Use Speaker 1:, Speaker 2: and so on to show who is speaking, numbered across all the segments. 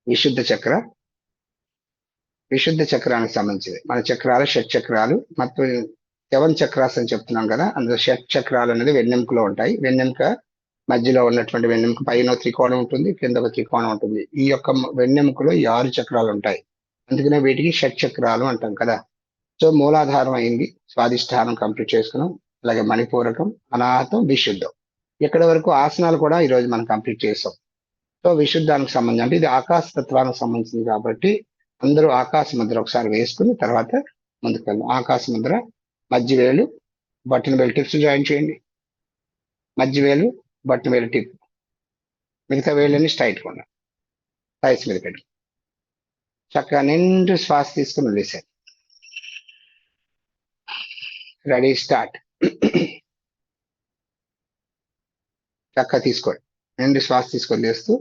Speaker 1: విశుద్ధ చక్ర. విశుద్ధ చక్రానికి సంబంధించింది. మన చక్రాలు షట్ చక్రాలు మొత్తం 7 చక్రాస్ అని చెప్తున్నాం కదా. అందులో షట్ చక్రాలు అనేది వెన్నెముకలో ఉంటాయి. వెన్నెముక మధ్యలో ఉన్నటువంటి వెన్నెముక పైన త్రికోణం ఉంటుంది, కింద ఒక త్రికోణం ఉంటుంది. ఈ యొక్క వెన్నెముకలో ఈ 6 చక్రాలు ఉంటాయి. అందుకనే వీటికి షట్ చక్రాలు అంటాం కదా. సో మూలాధారం అయింది, స్వాదిష్టానం కంప్లీట్ చేసుకున్నాం. అలాగే మణిపూరకం, అనాహతం, విశుద్ధం. ఇక్కడ వరకు ఆసనాలు కూడా ఈరోజు మనం కంప్లీట్ చేసాం. సో విశుద్ధానికి సంబంధించి అంటే ఇది ఆకాశ తత్వానికి సంబంధించింది కాబట్టి అందరూ ఆకాశ ముద్ర ఒకసారి వేసుకుని తర్వాత ముందుకు వెళ్దాం. ఆకాశ ముద్ర, మధ్య వేలు, బటన్ వేలు టిప్స్ జాయిన్ చేయండి. మధ్య వేలు, బటన్ వేలు టిప్, మిగతా వేళ్ళని స్ట్రైట్ కొండ థైస్ మీద పెట్టు. చక్కగా నిండు శ్వాస తీసుకుని వదిలేసారు. Ready, start. చక్కగా తీసుకోండి. నిండు శ్వాస తీసుకొని వదిలేస్తూ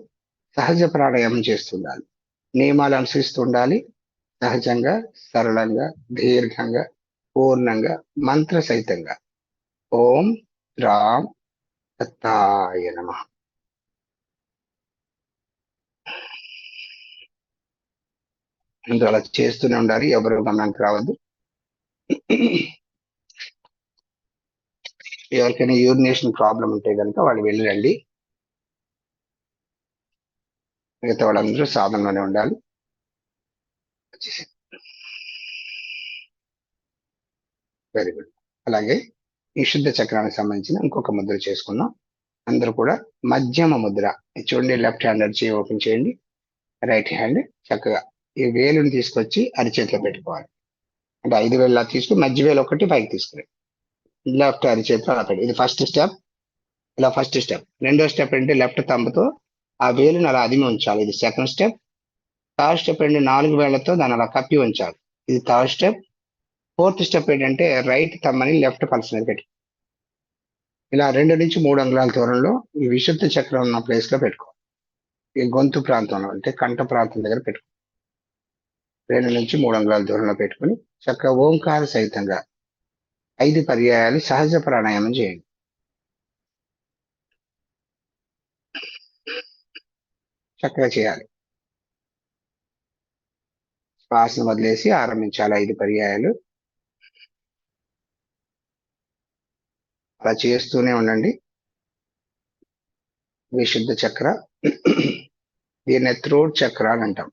Speaker 1: సహజ ప్రాణాయామం చేస్తుండాలి. నియమాలు అనుసరిస్తూ ఉండాలి. సహజంగా, సరళంగా, దీర్ఘంగా, పూర్ణంగా, మంత్ర సహితంగా. ఓం రామ్ దత్తాయ నమః. అందరూ అలా చేస్తూనే ఉండాలి, ఎవరు గమనానికి రావద్దు. ఎవరికైనా యూరినేషన్ ప్రాబ్లం ఉంటే కనుక వాళ్ళు వెళ్ళిరండి. మిగతా వాళ్ళందరూ సాధనలోనే ఉండాలి. Very good. అలాగే ఈ శుద్ధ చక్రానికి సంబంధించిన ఇంకొక ముద్ర చేసుకున్నాం. అందరూ కూడా మధ్యమ ముద్ర చూడండి. లెఫ్ట్ హ్యాండ్ చేయి ఓపెన్ చేయండి. రైట్ హ్యాండ్ చక్కగా ఈ వేలుని తీసుకొచ్చి అరిచేతిలో పెట్టుకోవాలి. అంటే 5 వేలు తీసుకుని మధ్య వేలు ఒకటి పైకి తీసుకుని లెఫ్ట్ అరిచేతిలో అలా పెట్టి, ఇది ఫస్ట్ స్టెప్. ఇలా ఫస్ట్ స్టెప్. రెండో స్టెప్ అంటే లెఫ్ట్ తంబుతో ఆ వేలుని అలా అదిమి ఉంచాలి. ఇది సెకండ్ స్టెప్. థర్డ్ స్టెప్ అంటే 4 వేళ్లతో దాన్ని అలా కప్పి ఉంచాలి. ఇది థర్డ్ స్టెప్. ఫోర్త్ స్టెప్ ఏంటంటే రైట్ తమ్మని లెఫ్ట్ పల్స్ మీద పెట్టి ఇలా 2 నుంచి 3 అంగుళాల దూరంలో ఈ విశుద్ధ చక్రం ఉన్న ప్లేస్ లో పెట్టుకో. ఈ గొంతు ప్రాంతంలో అంటే కంఠ ప్రాంతం దగ్గర పెట్టుకో. 2 నుంచి 3 అంగుళాల దూరంలో పెట్టుకుని చక్కగా ఓంకార సహితంగా 5 పర్యాయాలు సహజ ప్రాణాయామం చేయండి. చక్కగా చేయాలి. శ్వాసను వదిలేసి ఆరంభించాలి 5 పర్యాయాలు. అలా చేస్తూనే ఉండండి. విశుద్ధ చక్ర, దీన్ని థ్రోట్ చక్ర అని అంటాం.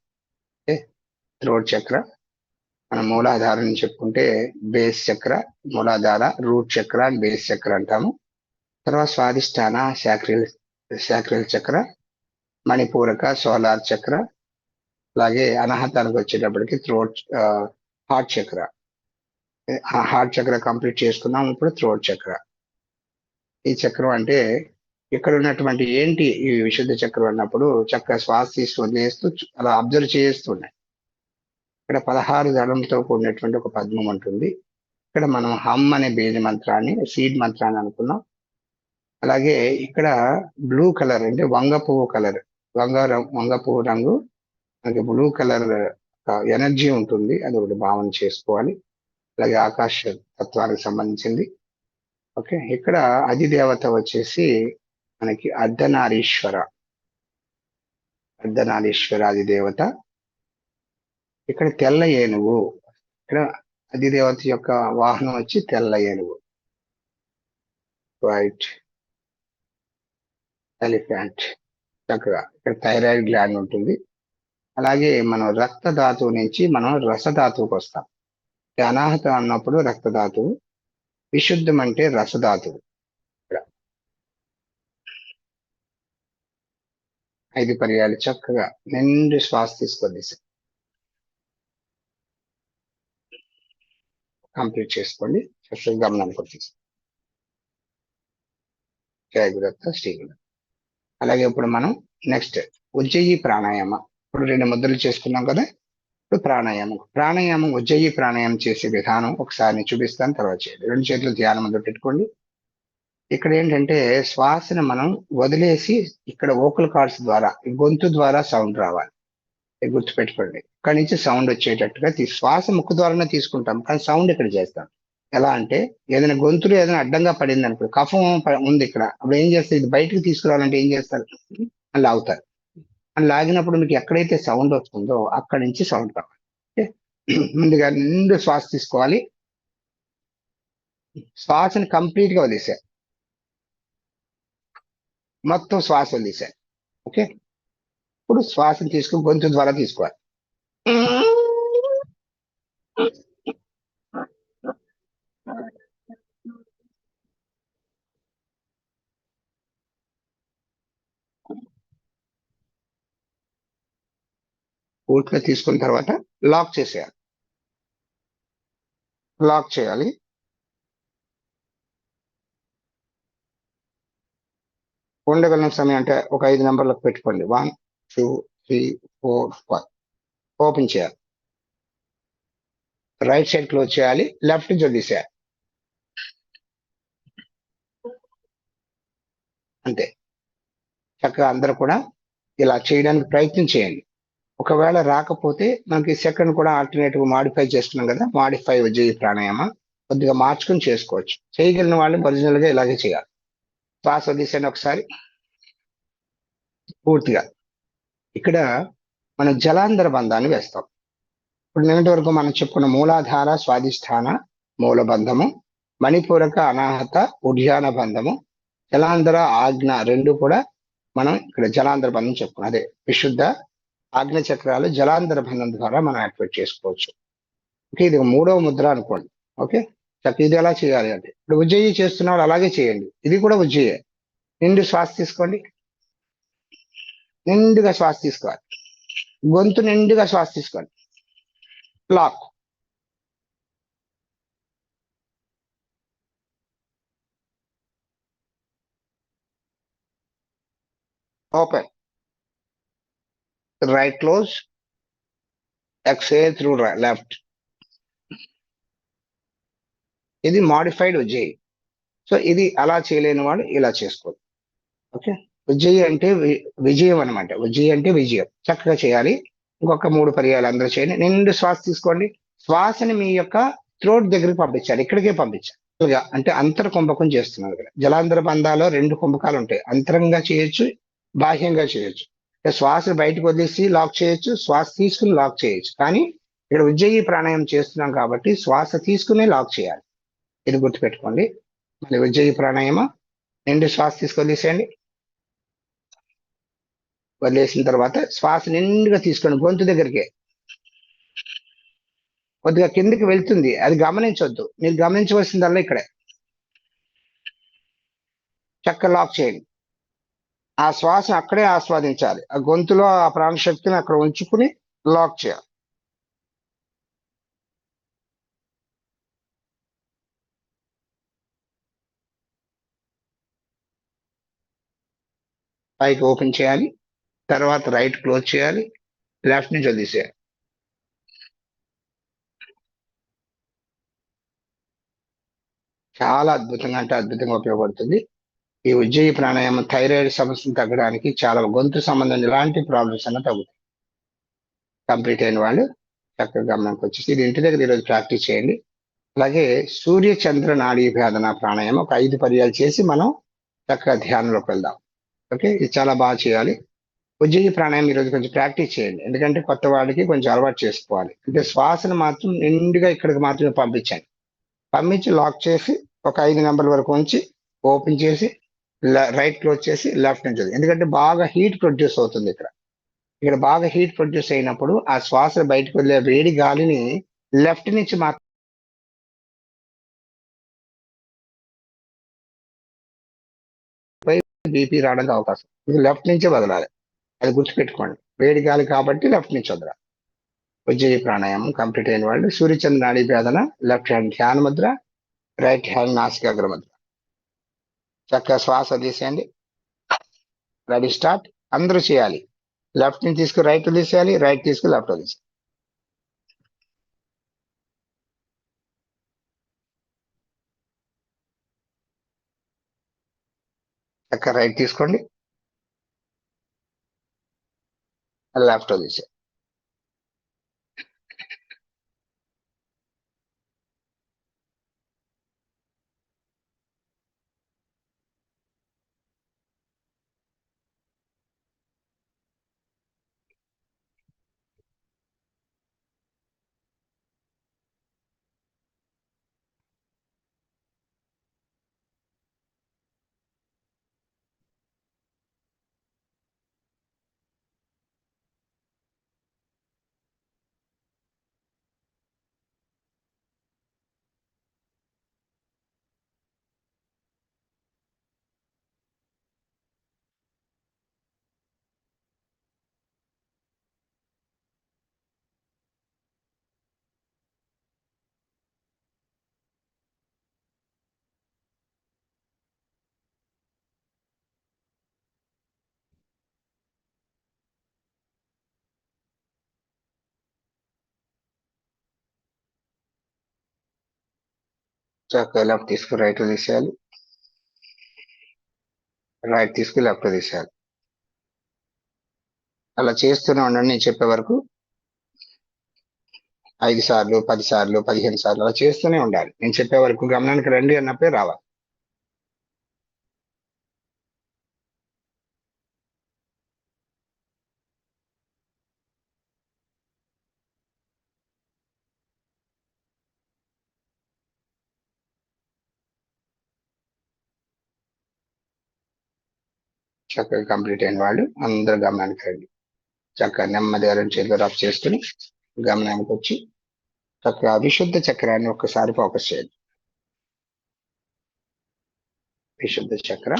Speaker 1: థ్రోట్ చక్ర మన మూలాధారం నుంచి చెప్పుకుంటే బేస్ చక్ర, మూలాధార, రూట్ చక్ర, బేస్ చక్ర అంటాము. తర్వాత స్వాదిష్టాన, శాక్రిల్ చక్ర, మణిపూరక, సోలార్ చక్ర. అలాగే అనాహతానికి వచ్చేటప్పటికి థ్రోట్, హార్ట్ చక్ర. హార్ట్ చక్ర కంప్లీట్ చేసుకున్నాం. ఇప్పుడు థ్రోట్ చక్ర. ఈ చక్రం అంటే ఇక్కడ ఉన్నటువంటి ఏంటి ఈ విశుద్ధ చక్రం అన్నప్పుడు చక్కగా శ్వాస తీసి వదిలేస్తూ అలా అబ్జర్వ్ చేస్తున్నాయి. ఇక్కడ 16 దళంతో కూడినటువంటి ఒక పద్మం ఉంటుంది. ఇక్కడ మనం హమ్ అనే బీజ మంత్రాన్ని, సీడ్ మంత్రాన్ని అనుకున్నాం. అలాగే ఇక్కడ బ్లూ కలర్ అంటే వంగ పువ్వు కలర్, వంగ పువ్వు రంగు, అలాగే బ్లూ కలర్ ఎనర్జీ ఉంటుంది. అది ఒకటి భావన చేసుకోవాలి. అలాగే ఆకాశ తత్వానికి సంబంధించింది. ఓకే, ఇక్కడ అధిదేవత వచ్చేసి మనకి అర్ధనారీశ్వర అధిదేవత. ఇక్కడ తెల్ల ఏనుగు, ఇక్కడ అధిదేవత యొక్క వాహనం వచ్చి తెల్ల ఏనుగు, వైట్ ఎలిఫెంట్. చక్కగా ఇక్కడ థైరాయిడ్ గ్లాండ్ ఉంటుంది. అలాగే మనం రక్తధాతువు నుంచి మనం రసధాతువుకి వస్తాం. అనాహత అన్నప్పుడు రక్తధాతువు, విశుద్ధం అంటే రసధాతువు. ఇక్కడ 5 పర్యాలు చక్కగా నిండు శ్వాస తీసుకొని కంప్లీట్ చేసుకోండి. చక్కగా గమనానికి వచ్చేసి జయ గురుదత్త, శ్రీ గురు. అలాగే ఇప్పుడు మనం నెక్స్ట్ ఉజ్జయి ప్రాణాయామ. ఇప్పుడు 2 ముద్రలు చేసుకున్నాం కదా. ఇప్పుడు ప్రాణాయామం ఉజ్జయి ప్రాణాయామం చేసే విధానం ఒకసారి చూపిస్తాను, తర్వాత చేయండి. 2 చేతులు ధ్యానం మొదలు పెట్టుకోండి. ఇక్కడ ఏంటంటే శ్వాసను మనం వదిలేసి ఇక్కడ వోకల్ కార్డ్స్ ద్వారా, గొంతు ద్వారా సౌండ్ రావాలి. గుర్తు పెట్టుకోండి. ఇక్కడి నుంచి సౌండ్ వచ్చేటట్టుగా శ్వాస ముక్కు ద్వారానే తీసుకుంటాం, కానీ సౌండ్ ఇక్కడ చేస్తాం. ఎలా అంటే ఏదైనా గొంతులో ఏదైనా అడ్డంగా పడింది అనుకో, కఫం ఉంది ఇక్కడ, అప్పుడు ఏం చేస్తారు, ఇది బయటకు తీసుకురావాలంటే ఏం చేస్తారు, అని లాగుతారు. అని లాగినప్పుడు మీకు ఎక్కడైతే సౌండ్ వస్తుందో అక్కడి నుంచి సౌండ్ కావాలి. ఓకే, ముందుగా నిండు శ్వాస తీసుకోవాలి. శ్వాసని కంప్లీట్ గా వదిలేసారు, మొత్తం శ్వాస వదిలేసారు. ఓకే, ఇప్పుడు శ్వాసను తీసుకుని గొంతు ద్వారా తీసుకోవాలి. పూర్తిగా తీసుకున్న తర్వాత లాక్ చేసేయాలి. లాక్ చేయాలి. ఉండగలిగిన సమయం అంటే ఒక 5 నెంబర్లకు పెట్టుకోండి. 1, 2, 3, 4, 5. ఓపెన్ చేయాలి. రైట్ సైడ్ క్లోజ్ చేయాలి, లెఫ్ట్ నుంచి వదిలేసేయాలి. అంతే. చక్కగా అందరూ కూడా ఇలా చేయడానికి ప్రయత్నం చేయండి. ఒకవేళ రాకపోతే మనకి సెకండ్ కూడా ఆల్టర్నేటివ్ మాడిఫై చేస్తున్నాం కదా, మాడిఫై ఉజ్జయి ప్రాణాయామ కొద్దిగా మార్చుకుని చేసుకోవచ్చు. చేయగలిగిన వాళ్ళు ఒరిజినల్ గా ఇలాగే చేయాలి. శ్వాస వదిలేసాను ఒకసారి పూర్తిగా. ఇక్కడ మనం జలాంధర బంధాన్ని వేస్తాం. ఇప్పుడు నిన్నటి వరకు మనం చెప్పుకున్న మూలాధార స్వాధిష్టాన మూలబంధము, మణిపూరక అనాహత ఉద్యాన బంధము, జలాంధర ఆజ్ఞ రెండు కూడా మనం ఇక్కడ జలాంధర బంధం చెప్పుకున్నాం. అదే విశుద్ధ ఆజ్ఞ చక్రాలు జలాంధర బంధం ద్వారా మనం యాక్టివేట్ చేసుకోవచ్చు. ఓకే, ఇది 3వ ముద్ర అనుకోండి. ఓకే, చక్క ఇది ఎలా చేయాలి అంటే ఇప్పుడు ఉజ్జయి చేస్తున్న వాళ్ళు అలాగే చేయండి. ఇది కూడా ఉజ్జయే. నిండు శ్వాస తీసుకోండి, నిండుగా శ్వాస తీసుకోవాలి. గొంతు నిండుగా శ్వాస తీసుకోండి. Lock. Open. Right close. Exhale through left. ఇది మాడిఫైడ్ ఉజ్జయి. సో ఇది అలా చేయలేని వాడు ఇలా చేసుకోవాలి. ఓకే, ఉజ్జయి అంటే విజయం అనమాట. ఉజ్జయి అంటే విజయం. చక్కగా చేయాలి. ఇంకొక 3 పర్యాలు అందరూ చేయండి. నిండు శ్వాస తీసుకోండి. శ్వాసని మీ యొక్క థ్రోట్ దగ్గరికి పంపించాలి, ఇక్కడికే పంపించాలి. అంటే అంతర కుంభకం చేస్తున్నారు ఇక్కడ. జలాంధర బంధాల్లో 2 కుంభకాలు ఉంటాయి. అంతరంగా చేయొచ్చు, బాహ్యంగా చేయొచ్చు. శ్వాస బయటకు వదిలేసి లాక్ చేయొచ్చు, శ్వాస తీసుకుని లాక్ చేయొచ్చు. కానీ ఇక్కడ ఉజ్జయి ప్రాణాయామం చేస్తున్నాం కాబట్టి శ్వాస తీసుకునే లాక్ చేయాలి. ఇది గుర్తుపెట్టుకోండి. మళ్ళీ ఉజ్జయి ప్రాణాయామ నిండు శ్వాస తీసుకొని తీసేయండి. వదిలేసిన తర్వాత శ్వాస నిండుగా తీసుకోండి, గొంతు దగ్గరికి. కొద్దిగా కిందికి వెళ్తుంది, అది గమనించవద్దు. మీరు గమనించవలసిందల్లా ఇక్కడే. చక్క లాక్ చేయండి. ఆ శ్వాసను అక్కడే ఆస్వాదించాలి. ఆ గొంతులో ఆ ప్రాణశక్తిని అక్కడ ఉంచుకుని లాక్ చేయాలి. పైకి ఓపెన్ చేయాలి. తర్వాత రైట్ క్లోజ్ చేయాలి, లెఫ్ట్ నుంచి వదిలేసేయాలి. చాలా అద్భుతంగా అంటే అద్భుతంగా ఉపయోగపడుతుంది. ఈ ఉజ్జయి ప్రాణాయామం థైరాయిడ్ సమస్యను తగ్గడానికి, చాలా గొంతు సంబంధం ఎలాంటి ప్రాబ్లమ్స్ అన్నా తగ్గుతాయి. కంప్లీట్ అయిన వాళ్ళు చక్కగా గమనంకి వచ్చేసి ఇది ఇంటి దగ్గర ఈరోజు ప్రాక్టీస్ చేయండి. అలాగే సూర్య చంద్ర నాడీ భేదన ప్రాణాయామం ఒక 5 పర్యాలు చేసి మనం చక్కగా ధ్యానంలోకి వెళ్దాం. ఓకే, ఇది చాలా బాగా చేయాలి. ఉజ్జయి ప్రాణాయామం ఈరోజు కొంచెం ప్రాక్టీస్ చేయండి. ఎందుకంటే కొత్త వాడికి కొంచెం అలవాటు చేసుకోవాలి. అంటే శ్వాసను మాత్రం నిండుగా ఇక్కడికి మాత్రమే పంపించండి. పంపించి లాక్ చేసి ఒక 5 నెంబర్ల వరకు ఉంచి ఓపెన్ చేసి రైట్ క్లోజ్ చేసి లెఫ్ట్ నుంచి. ఎందుకంటే బాగా హీట్ ప్రొడ్యూస్ అవుతుంది ఇక్కడ. ఇక్కడ బాగా హీట్ ప్రొడ్యూస్ అయినప్పుడు ఆ శ్వాస బయటకు వెళ్ళే వేడి గాలిని లెఫ్ట్ నుంచి మాత్రం బీపీ రావడానికి అవకాశం. ఇది లెఫ్ట్ నుంచే వదలాలి, అది గుర్తుపెట్టుకోండి. వేడి గాలి కాబట్టి లెఫ్ట్ నుంచి వదలాలి. ఉజ్జయి ప్రాణాయామం కంప్లీట్ అయిన వాళ్ళు సూర్యచంద్ర నాడీ భేదన, లెఫ్ట్ హ్యాండ్ ధ్యాన ముద్ర, రైట్ హ్యాండ్ నాసికాగ్ర ముద్ర. చక్కగా శ్వాస తీసేయండి. Ready start. అందరూ చేయాలి. లెఫ్ట్ నుంచి తీసుకుని రైట్ తీసేయాలి, రైట్ తీసుకుని లెఫ్ట్ తీసేయాలి. చక్కగా రైట్ తీసుకోండి, లెఫ్ట్ తీసేయాలి. చక్కగా లెఫ్ట్ తీసుకుని రైట్ తీసేయాలి, రైట్ తీసుకుని లెఫ్ట్ తీసేయాలి. అలా చేస్తూనే ఉండండి నేను చెప్పే వరకు. 5 సార్లు, 10 సార్లు, 15 సార్లు అలా చేస్తూనే ఉండాలి. నేను చెప్పే వరకు గమనానికి రండి అన్నప్పుడే రావాలి. చక్కగా కంప్లీట్ అయిన వాళ్ళు అందరూ గమనానికి రండి. చక్కగా నెమ్మదిగా 2 చేతులు రఫ్ చేసుకుని గమనానికి వచ్చి చక్కగా విశుద్ధ చక్రాన్ని ఒక్కసారి ఫోకస్ చేయండి. విశుద్ధ చక్ర,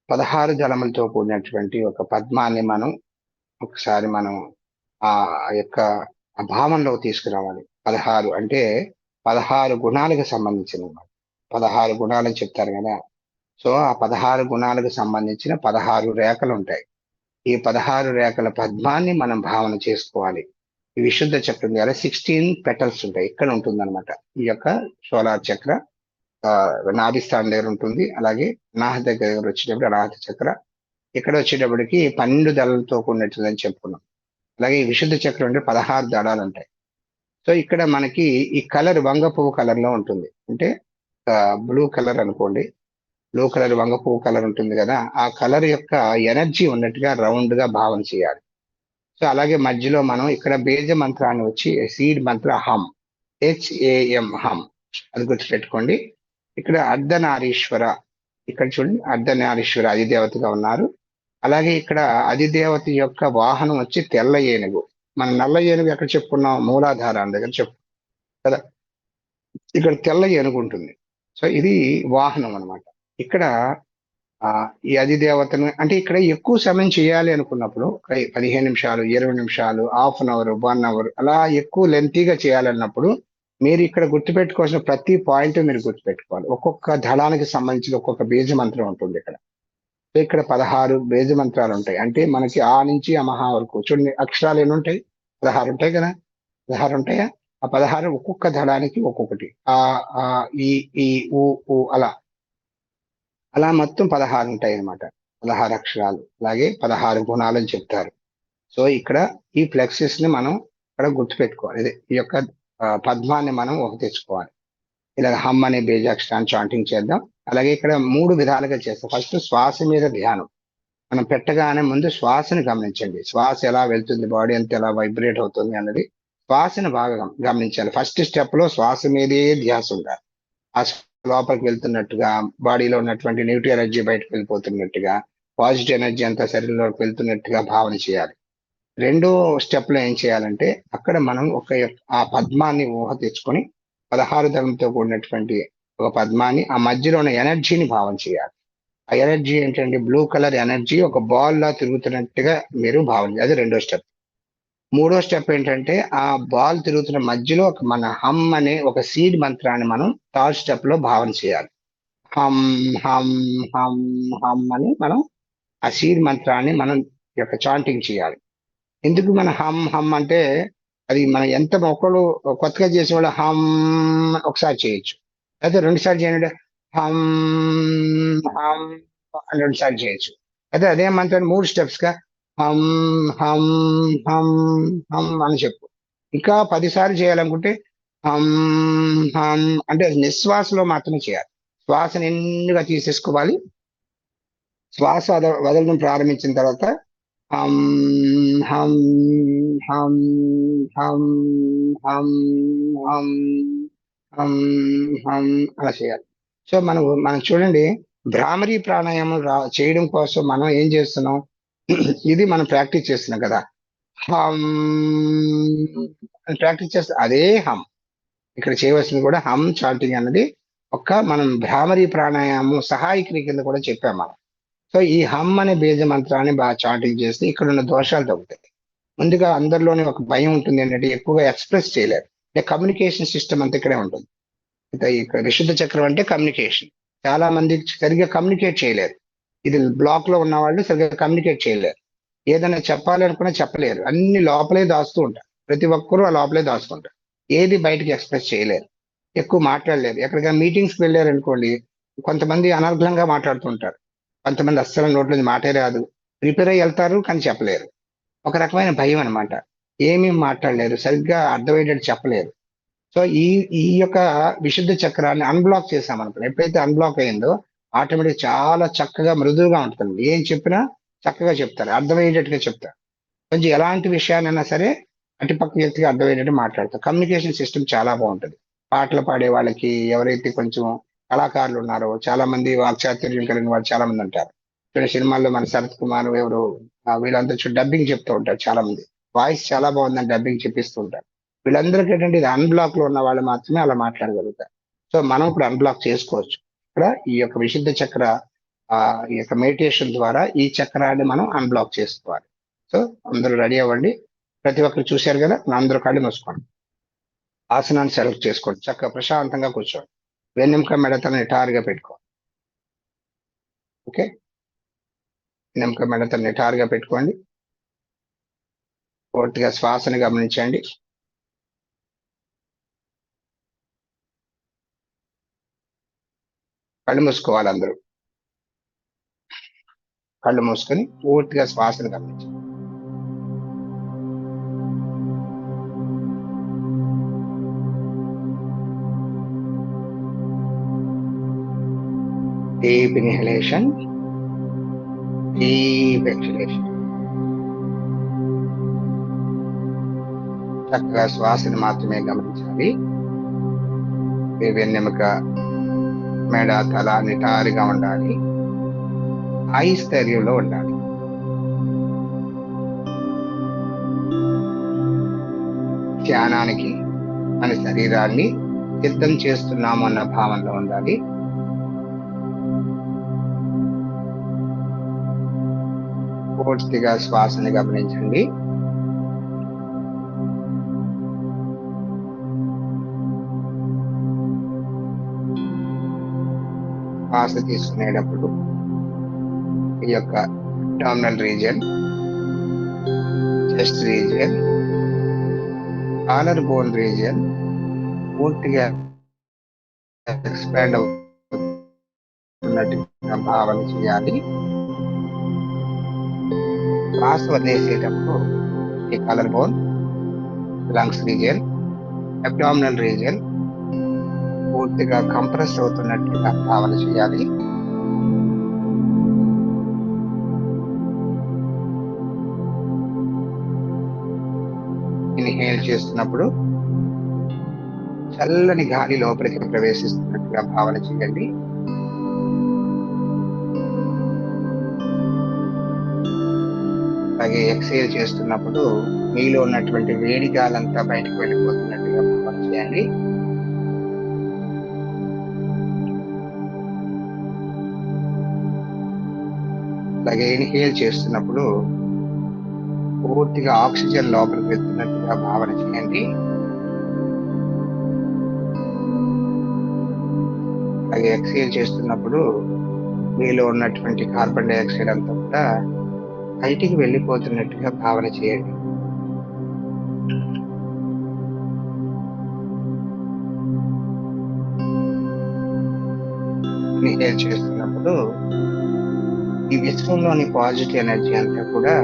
Speaker 1: పదహారు దళములతో కూడినటువంటి ఒక పద్మాన్ని ఒకసారి మనం ఆ యొక్క భావంలో తీసుకురావాలి. 16 అంటే 16 గుణాలకు సంబంధించిన 16 గుణాలని చెప్తారు కదా. సో ఆ 16 గుణాలకు సంబంధించిన 16 రేఖలు ఉంటాయి. ఈ 16 రేఖల పద్మాన్ని మనం భావన చేసుకోవాలి. ఈ విశుద్ధ చక్రం ద్వారా 16 పెటల్స్ ఉంటాయి. ఇక్కడ ఉంటుందన్నమాట ఈ యొక్క సోలార్ చక్ర. నాభిస్థానం దగ్గర ఉంటుంది. అలాగే నాహ దగ్గర వచ్చేటప్పుడు అనాహత చక్ర, ఇక్కడ వచ్చేటప్పటికి 12 దళాలతో కూడినట్టుందని చెప్పుకున్నాం. అలాగే ఈ విశుద్ధ చక్రం అంటే 16 దళాలు ఉంటాయి. సో ఇక్కడ మనకి ఈ కలర్ వంగ పువ్వు కలర్ లో ఉంటుంది. అంటే బ్లూ కలర్ అనుకోండి, బ్లూ కలర్ వంగ పువ్వు కలర్ ఉంటుంది కదా, ఆ కలర్ యొక్క ఎనర్జీ ఉన్నట్టుగా రౌండ్ గా భావన చేయాలి. సో అలాగే మధ్యలో మనం ఇక్కడ బీజ మంత్రాన్ని వచ్చి సీడ్ మంత్ర హమ్, HAM హమ్, అది గుర్తుపెట్టుకోండి. ఇక్కడ అర్ధనారీశ్వర, ఇక్కడ చూడండి అర్ధనారీశ్వర అధిదేవతగా ఉన్నారు. అలాగే ఇక్కడ అధిదేవత యొక్క వాహనం వచ్చి తెల్ల ఏనుగు. మన నల్ల ఏనుగు ఎక్కడ చెప్పుకున్నాం? మూలాధారం దగ్గర చెప్పు కదా, ఇక్కడ తెల్ల ఏనుగు ఉంటుంది. సో ఇది వాహనం అన్నమాట. ఇక్కడ ఈ అధిదేవతను అంటే ఇక్కడ ఎక్కువ సమయం చేయాలి అనుకున్నప్పుడు 15 నిమిషాలు, 20 నిమిషాలు, హాఫ్ అన్ అవర్, 1 అవర్ అలా ఎక్కువ లెంతీగా చేయాలన్నప్పుడు మీరు ఇక్కడ గుర్తుపెట్టుకోవాల్సిన ప్రతి పాయింట్ మీరు గుర్తుపెట్టుకోవాలి. ఒక్కొక్క దళానికి సంబంధించిన ఒక్కొక్క బీజ మంత్రం ఉంటుంది ఇక్కడ. ఇక్కడ 16 బీజ మంత్రాలు ఉంటాయి. అంటే మనకి ఆ నుంచి అమహా వరకు చూడండి, అక్షరాలు ఎన్ని ఉంటాయి? 16 ఉంటాయి కదా. 16 ఉంటాయా? ఆ 16 ఒక్కొక్క దళానికి ఒక్కొక్కటి. ఈ ఈ ఊ అలా అలా మొత్తం 16 ఉంటాయి అన్నమాట. 16 అక్షరాలు, అలాగే 16 గుణాలు అని చెప్తారు. సో ఇక్కడ ఈ ఫ్లెక్సెస్ ని మనం ఇక్కడ గుర్తుపెట్టుకోవాలి. ఈ యొక్క పద్మాన్ని మనం తెచ్చుకోవాలి. ఇలా హమ్ అనే బీజాక్షరాన్ని చాంటింగ్ చేద్దాం. అలాగే ఇక్కడ 3 విధాలుగా చేస్తాం. ఫస్ట్ శ్వాస మీద ధ్యానం. మనం పెట్టగానే ముందు శ్వాసను గమనించండి. శ్వాస ఎలా వెళ్తుంది, బాడీ అంతా ఎలా వైబ్రేట్ అవుతుంది అన్నది శ్వాసను బాగా గమనించాలి. ఫస్ట్ స్టెప్ లో శ్వాస మీదే ధ్యాస ఉండాలి. ఆ లోపలికి వెళ్తున్నట్టుగా, బాడీలో ఉన్నటువంటి నెగిటివ్ ఎనర్జీ బయటకు వెళ్ళిపోతున్నట్టుగా, పాజిటివ్ ఎనర్జీ అంతా శరీరంలోకి వెళ్తున్నట్టుగా భావన చేయాలి. రెండో స్టెప్ లో ఏం చేయాలంటే అక్కడ మనం ఆ పద్మాన్ని ఊహ తెచ్చుకొని 16 దళంతో కూడినటువంటి ఒక పద్మాన్ని ఆ మధ్యలో ఉన్న ఎనర్జీని భావన చేయాలి. ఆ ఎనర్జీ ఏంటంటే బ్లూ కలర్ ఎనర్జీ ఒక బాల్ లా తిరుగుతున్నట్టుగా మీరు భావన. అది రెండో స్టెప్. మూడో స్టెప్ ఏంటంటే ఆ బాల్ తిరుగుతున్న మధ్యలో మన హమ్ అనే ఒక సీడ్ మంత్రాన్ని మనం థర్డ్ స్టెప్ లో భావన చేయాలి. హమ్ హమ్ హమ్ హమ్ అని మనం ఆ సీడ్ మంత్రాన్ని మనం యొక్క చాంటింగ్ చేయాలి. ఎందుకు మన హమ్ హమ్ అంటే అది మనం ఎంత ఒకళ్ళు కొత్తగా చేసేవాళ్ళు హమ్ ఒకసారి చేయొచ్చు, అయితే 2 సార్లు చేయండి హమ్ హమ్ అని 2 సార్లు చేయొచ్చు. అయితే అదే మంత్రాన్ని 3 స్టెప్స్ గా హమ్ హమ్ హమ్ హమ్ అని చెప్పు. ఇంకా 10 సార్లు చేయాలనుకుంటే హమ్ హమ్ అంటే నిశ్వాసలో మాత్రమే చేయాలి. శ్వాస నిండుగా తీసేసుకోవాలి. శ్వాస వదలడం ప్రారంభించిన తర్వాత హమ్ హమ్ హమ్ హమ్ హమ్ హమ్ హమ్ హమ్ అలా చేయాలి. సో మనం చూడండి, భ్రామరీ ప్రాణాయామం చేయడం కోసం మనం ఏం చేస్తున్నాం? ఇది మనం ప్రాక్టీస్ చేస్తున్నాం కదా. హమ్ ప్రాక్టీస్ చేస్తే అదే హమ్ ఇక్కడ చేయవలసింది కూడా హమ్ చాంటింగ్ అన్నది మనం భ్రామరీ ప్రాణాయామం సహాయకుని కింద కూడా చెప్పాం మనం. సో ఈ హమ్ అనే బీజ మంత్రాన్ని బాగా చాంటింగ్ చేస్తే ఇక్కడ ఉన్న దోషాలు తగ్గుతాయి. ముందుగా అందరిలోనే ఒక భయం ఉంటుంది ఏంటంటే ఎక్కువగా ఎక్స్ప్రెస్ చేయలేరు. అంటే కమ్యూనికేషన్ సిస్టమ్ అంతా ఇక్కడే ఉంటుంది. ఇక్కడ విశుద్ధ చక్రం అంటే కమ్యూనికేషన్. చాలా మంది సరిగ్గా కమ్యూనికేట్ చేయలేరు. ఇది బ్లాక్ లో ఉన్న వాళ్ళు సరిగ్గా కమ్యూనికేట్ చేయలేరు. ఏదైనా చెప్పాలి అనుకున్నా చెప్పలేరు, అన్ని లోపలే దాస్తూ ఉంటారు. ప్రతి ఒక్కరూ ఆ లోపలే దాచుకుంటారు, ఏది బయటికి ఎక్స్ప్రెస్ చేయలేరు, ఎక్కువ మాట్లాడలేరు. ఎక్కడికైనా మీటింగ్స్కి వెళ్ళారు అనుకోండి, కొంతమంది అనర్గళంగా మాట్లాడుతుంటారు, కొంతమంది అస్సలు నోట్లో నుంచి మాటే రాదు, ప్రిపేర్ అయ్యి వెళ్తారు కానీ చెప్పలేరు. ఒక రకమైన భయం అన్నమాట. ఏమీ మాట్లాడలేరు, సరిగ్గా అర్థమయ్యేటట్టు చెప్పలేరు. సో ఈ ఈ యొక్క విశుద్ధ చక్రాన్ని అన్బ్లాక్ చేసామనుకోండి, ఎప్పుడైతే అన్బ్లాక్ అయిందో ఆటోమేటిక్ చాలా చక్కగా మృదువుగా ఉంటుంది. ఏం చెప్పినా చక్కగా చెప్తారు, అర్థమయ్యేటట్టుగా చెప్తారు. కొంచెం ఎలాంటి విషయాన్నైనా సరే అటుపక్క వ్యక్తికి అర్థమయ్యేటట్టు మాట్లాడతారు. కమ్యూనికేషన్ సిస్టమ్ చాలా బాగుంటుంది. పాటలు పాడే వాళ్ళకి, ఎవరైతే కొంచెం కళాకారులు ఉన్నారో, చాలా మంది వాక్చాతుర్యం కలిగిన వాళ్ళు చాలా మంది ఉంటారు. కొన్ని సినిమాల్లో మన శరత్ కుమార్ ఎవరు, వీళ్ళంతా డబ్బింగ్ చెప్తూ ఉంటారు. చాలా మంది వాయిస్ చాలా బాగుందని డబ్బింగ్ చెప్పిస్తూ ఉంటారు. వీళ్ళందరికీ ఏంటంటే ఇది అన్బ్లాక్ లో ఉన్న వాళ్ళు మాత్రమే అలా మాట్లాడగలుగుతారు. సో మనం ఇప్పుడు అన్బ్లాక్ చేసుకోవచ్చు. ఇక్కడ ఈ యొక్క విశుద్ధ చక్ర, ఆ ఈ యొక్క మెడిటేషన్ ద్వారా ఈ చక్రాన్ని మనం అన్బ్లాక్ చేసుకోవాలి. సో అందరూ రెడీ అవ్వండి. ప్రతి ఒక్కరు చూశారు కదా, అందరూ కళ్ళు మూసుకోండి. ఆసనాన్ని సెలెక్ట్ చేసుకోండి, చక్కగా ప్రశాంతంగా కూర్చోండి. వెన్నెముక మెడత నిటారుగా పెట్టుకోండి. ఓకే, వెన్నెముక మెడత నిటారుగా పెట్టుకోండి. పూర్తిగా శ్వాసను గమనించండి. కళ్ళు మూసుకోవాలి అందరూ. కళ్ళు మూసుకొని పూర్తిగా శ్వాసను గమనించండి. Deep inhalation, deep exhalation. చక్కగా శ్వాసను మాత్రమే గమనించాలి. మీ వెన్నెముక మెడ తల నిటారుగా ఉండాలి, స్థైర్యంలో ఉండాలి. ధ్యానానికి మన శరీరాన్ని సిద్ధం చేస్తున్నాము అన్న భావనలో ఉండాలి. పూర్తిగా శ్వాసని గమనించండి. శ్వాస తీసుకునేటప్పుడు ఈ యొక్క abdominal region, chest region, collar bone region పూర్తిగా ఎక్స్పాండ్ అవుతున్నట్టుగా భావన చేయాలి. శ్వాస వదిలేసేటప్పుడు ఈ collar bone, lungs region, abdominal region పూర్తిగా కంప్రెస్ అవుతున్నట్టుగా భావన చేయాలి. ఇన్హేల్ చేస్తున్నప్పుడు చల్లని గాలి లోపలికి ప్రవేశిస్తున్నట్టుగా భావన చేయండి. అలాగే ఎక్సేల్ చేస్తున్నప్పుడు మీలో ఉన్నటువంటి వేడి గాలంతా బయటకు వెళ్ళిపోతున్నట్టుగా భావన చేయండి. అలాగే ఇన్హేల్ చేస్తున్నప్పుడు పూర్తిగా ఆక్సిజన్ లోపలికి వెళ్తున్నట్టుగా భావన చేయండి. అలాగే ఎక్సేల్ చేస్తున్నప్పుడు మీలో ఉన్నటువంటి కార్బన్ డైఆక్సైడ్ అంతా కూడా బయటికి వెళ్ళిపోతున్నట్టుగా భావన చేయండి. ఇన్హేల్ చేస్తున్నప్పుడు ఈ విశ్వంలోని పాజిటివ్ ఎనర్జీ అంతా కూడా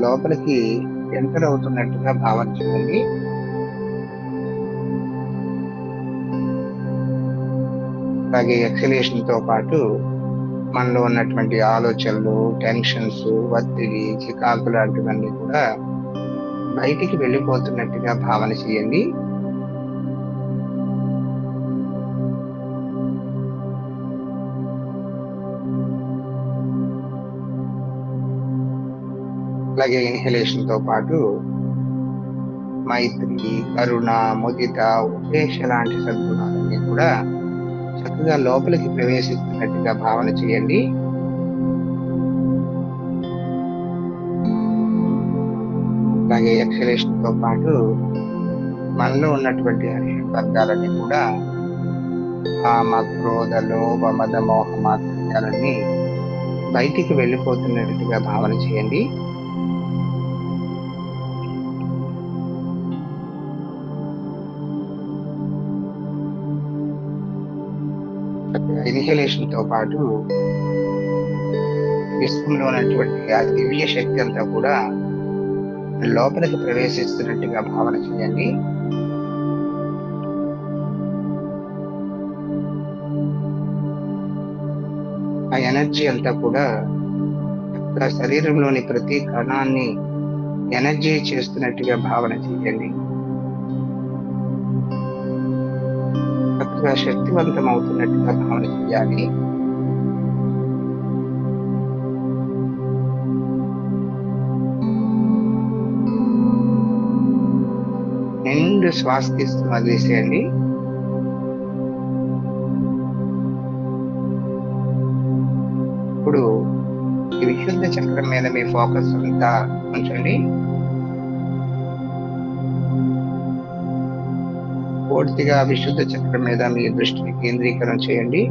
Speaker 1: లోపలికి ఎంటర్ అవుతున్నట్టుగా భావన చేయండి. అలాగే ఎక్సలేషన్ తో పాటు మనలో ఉన్నటువంటి ఆలోచనలు, టెన్షన్స్, ఒత్తిడి, చికాకులు లాంటివన్నీ కూడా బయటికి వెళ్ళిపోతున్నట్టుగా భావన చేయండి. అలాగే ఇన్హలేషన్ తో పాటు మైత్రి, కరుణ, ముదిత, ఉపేక్ష లాంటి సద్గుణాలన్నీ కూడా చక్కగా లోపలికి ప్రవేశిస్తున్నట్టుగా భావన చేయండి. అలాగే ఎక్సలేషన్ తో పాటు మనలో ఉన్నటువంటి అరిషడ్ వర్గాలన్నీ కూడా కామ, క్రోధ, లోభ, మద, మోహ మాత్సర్యాలన్నీ బయటికి వెళ్ళిపోతున్నట్టుగా భావన చేయండి. ఇన్హలేషన్ తో పాటు విశ్వంలో ఉన్నటువంటి ఆ దివ్య శక్తి అంతా కూడా లోపలికి ప్రవేశిస్తున్నట్టుగా భావన చేయండి. ఆ ఎనర్జీ అంతా కూడా శరీరంలోని ప్రతి కణాన్ని ఎనర్జీ చేస్తున్నట్టుగా భావన చేయండి. చక్కగా శక్తివంతం అవుతున్నట్టుగా భావన చేయాలి. నిండు శ్వాస తీసుకుని వదిలేసేయండి. ఇప్పుడు ఈ విశుద్ధ చక్రం మీద మీ ఫోకస్ అంతా ఉంచండి. పూర్తిగా విశుద్ధ చక్రం మీద మీ దృష్టిని కేంద్రీకరణ చేయండి.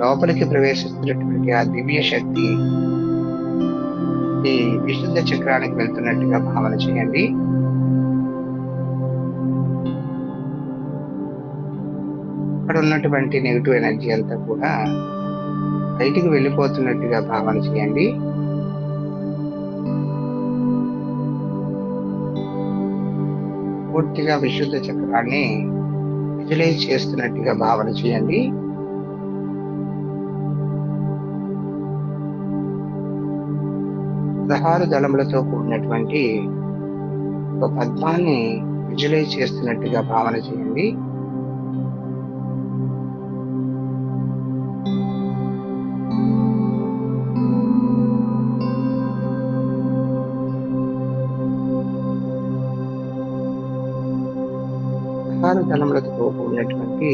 Speaker 1: లోపలికి ప్రవేశిస్తున్నటువంటి ఆ దివ్య శక్తి ఈ విశుద్ధ చక్రానికి వెళ్తున్నట్టుగా భావన చేయండి. అక్కడ ఉన్నటువంటి నెగిటివ్ ఎనర్జీ అంతా కూడా బయటికి వెళ్ళిపోతున్నట్టుగా భావన చేయండి. పూర్తిగా విశుద్ధ చక్రాన్ని విజువలైజ్ చేస్తున్నట్టుగా భావన చేయండి. పదహారు దళములతో కూడినటువంటి ఒక పద్మాన్ని విజువలైజ్ చేస్తున్నట్టుగా భావన చేయండి. పదహారు దళములతో కూడినటువంటి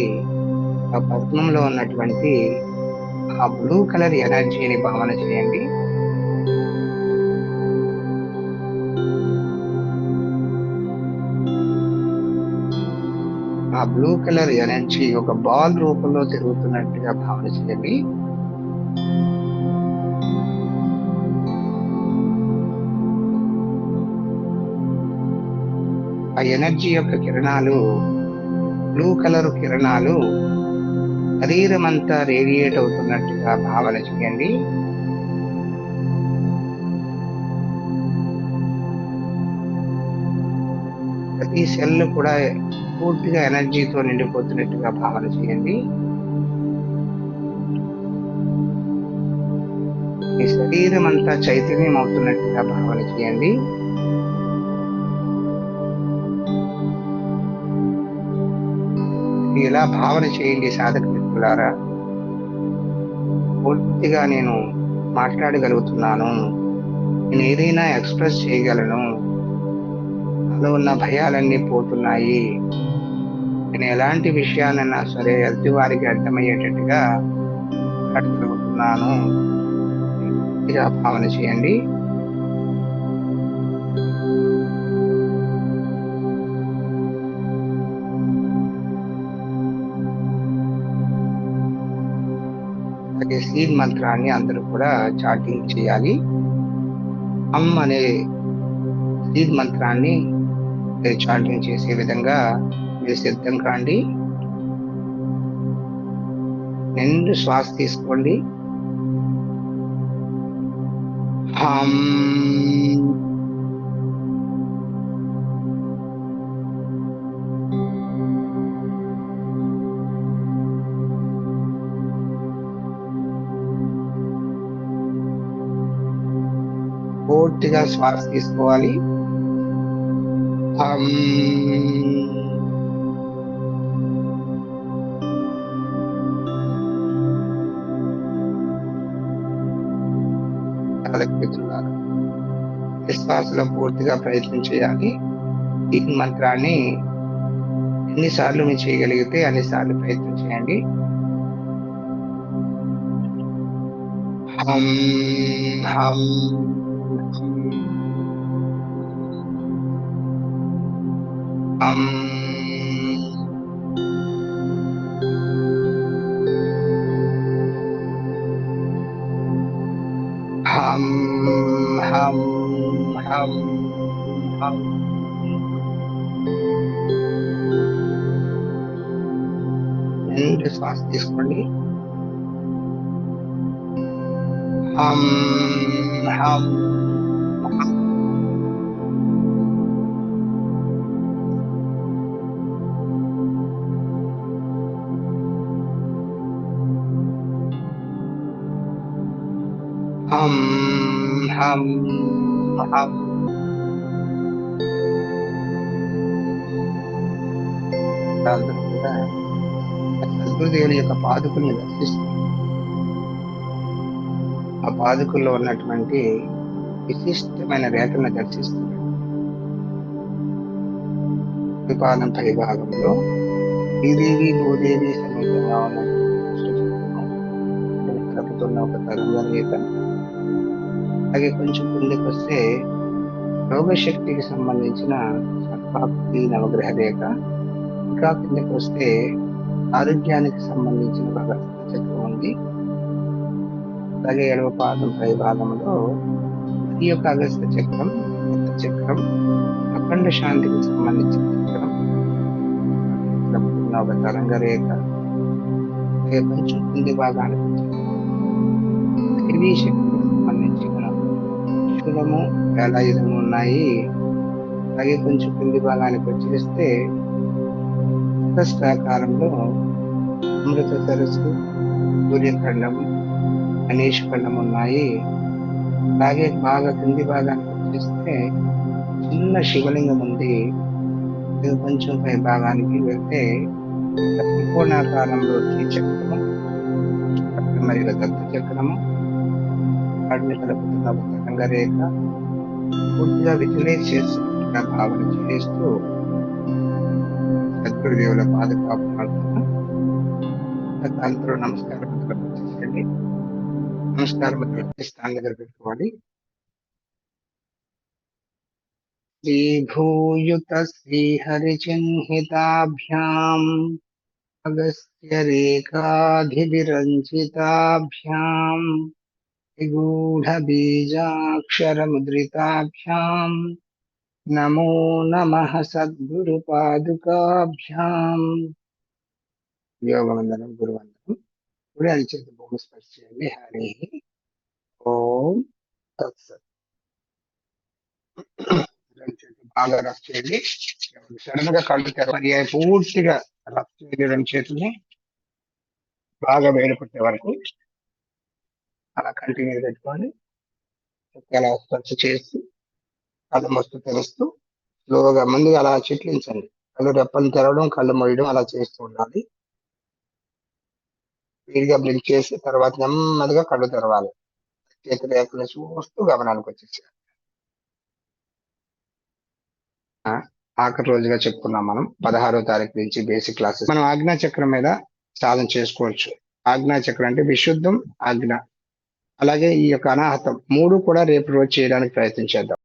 Speaker 1: ఆ పద్మంలో ఉన్నటువంటి ఆ బ్లూ కలర్ ఎనర్జీని భావన చేయండి. ఆ బ్లూ కలర్ ఎనర్జీ ఒక బాల్ రూపంలో తిరుగుతున్నట్టుగా భావన చేయండి. ఆ ఎనర్జీ యొక్క కిరణాలు, బ్లూ కలర్ కిరణాలు శరీరం అంతా రేడియేట్ అవుతున్నట్టుగా భావన చేయండి. ప్రతి సెల్ కూడా పూర్తిగా ఎనర్జీతో నిండిపోతున్నట్టుగా భావన చేయండి. మీ శరీరం అంతా చైతన్యం అవుతున్నట్టుగా భావన చేయండి. ఇలా భావన చేయండి సాధక మిత్రులారా. పూర్తిగా నేను మాట్లాడగలుగుతున్నాను, నేను ఏదైనా ఎక్స్ప్రెస్ చేయగలను, నాలో ఉన్న భయాలన్నీ పోతున్నాయి, నేను ఎలాంటి విషయాలైనా సరే ఎదుటి వారికి అర్థమయ్యేటట్టుగా మాట్లాడగలుగుతున్నాను. ఇలా భావన చేయండి. అలాగే సీడ్ మంత్రాన్ని అందరూ కూడా చాటింగ్ చేయాలి. అమ్ అనే సీడ్ మంత్రాన్ని చాటింగ్ చేసే విధంగా మీరు సిద్ధం కాండి. నిండు శ్వాస తీసుకోండి. హమ్ పూర్తిగా శ్వాస తీసుకోవాలి. హమ్ శ్వాసలో పూర్తిగా ప్రయత్నం చేయాలి. ఈ మంత్రాన్ని ఎన్నిసార్లు మీరు చేయగలిగితే అన్నిసార్లు ప్రయత్నం చేయండి. హం హం హం హం హం హం హం. రెండు శ్వాస తీసుకోండి. హం హం హం. హం హం హం. అందరూ కూడా సద్గురుదేవుని యొక్క పాదుకుల్ని దర్శిస్తూ ఆ పాదుకుల్లో ఉన్నటువంటి విశిష్టమైన రేఖలను దర్శిస్తున్నారు. పాదం పై భాగంలో శ్రీదేవి భూదేవి సమేతంగా కలుపుతున్న ఒక తరంగ రేఖ, అలాగే కొంచెం కిందకి వస్తే యోగశక్తికి సంబంధించిన సర్పాకృతి నవగ్రహ రేఖ, ఇంకా కిందకి వస్తే ఆరోగ్యానికి సంబంధించిన ఒక రక్త చక్రం ఉంది. అలాగే ఎడవ పాదం పై భాగంలో ఈ యొక్క అగస్త చక్రం, రక్త చక్రం, అఖండ శాంతికి సంబంధించిన చక్రం, ఒక తరంగ రేఖ, అలాగే కొంచెం కింది భాగానికి దైవీ శక్తికి సంబంధించిన శూలము, వేలాయుధము ఉన్నాయి. అలాగే కొంచెం కింది భాగానికి వచ్చేస్తే చతురస్రాకారంలో అమృత సరస్సు, సూర్యఖండము, గణేష్ ఖండం ఉన్నాయి. అలాగే బాగా కింది భాగానికి వచ్చేస్తే చిన్న శివలింగం ఉంది. కొంచెం పై భాగానికి వెళ్తే త్రికోణాకారంలో శ్రీచక్రము మరియు దత్త చక్రము, వాటిని కలుపుతున్న ఒక తరంగ రేఖ పూర్తిగా విజువలైజ్ చేస్తున్నట్టుగా భావన చేస్తూ సద్గురుదేవుల పాదకాపులను అందరూ నమస్కారం చేయండి. నమస్కారం స్థానం దగ్గర పెట్టుకోవాలి. శ్రీభూయుత శ్రీహరిచిహ్నితాభ్యాం అగస్త్య రేఖాధివిరంజితాభ్యాం నిగూఢ బీజాక్షరముద్రితాభ్యాం నమో నమః సద్గురు పాదుకాభ్యాం. యోగవందనం, గురువందనం. ఇప్పుడు అది చేతి భూమి స్పర్శ చేయండి. హరి ఓం తత్సత్. బాగా రఫ్ చేయండి. సడన్ గా కళ్ళు తెరవాలి. పూర్తిగా రఫ్ చేయండి. రెండు చేతుల్ని బాగా వేడి పుట్టే వరకు అలా కంటిన్యూ పెట్టుకోండి. అలా స్పర్శ చేస్తూ కళ్ళు మస్తు తెరుస్తూ స్లోగా ముందుగా అలా చిట్లించండి. కళ్ళు రెప్పలు తెరవడం, కళ్ళు మొయ్యడం అలా చేస్తూ ఉండాలి. స్పీడ్గా బ్లింక్ చేసి తర్వాత నెమ్మదిగా కళ్ళు తెరవాలి. చేతి రేఖలు చూస్తూ గమనానికి వచ్చేసారు. ఆఖరి రోజుగా చెప్పుకున్నాం మనం 16వ తారీఖు నుంచి బేసిక్ క్లాసెస్. మనం ఆజ్ఞా చక్రం మీద సాధన చేసుకోవచ్చు. ఆజ్ఞా చక్రం అంటే విశుద్ధం, ఆజ్ఞ, అలాగే ఈ యొక్క అనాహతం 3 కూడా రేపు రోజు చేయడానికి ప్రయత్నం చేద్దాం.